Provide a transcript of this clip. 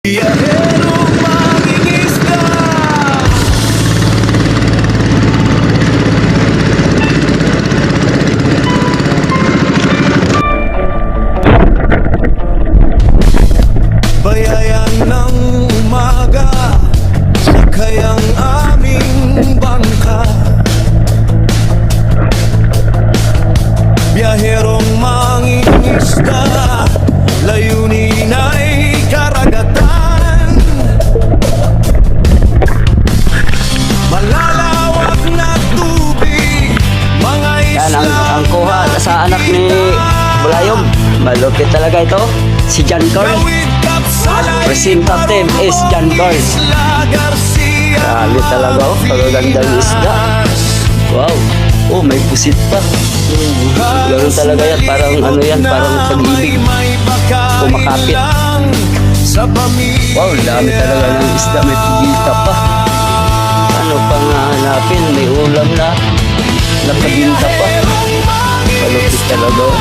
Biyaherong mangingisda. Bayayan ng umaga, sakay ang aming bangka. Biyaherong mangingisda, layunin ay karagatan. Malalawak na tubig, mga Yan isla. ang kuha sa anak ni Bulayog. Malupit talaga ito. Si John Carl. Representative is John Carl. Grabe talaga oh. Kagagandang isda. Wow. Oh, may pusit pa. Ganun talaga yan. Parang ano yan. Parang pag-ibig. Kumakapit. Wow, dami talaga ng isda. May pugita pa. Ano pang hanapin? May ulam na. Nakabinta pa. Malupit talaga oh.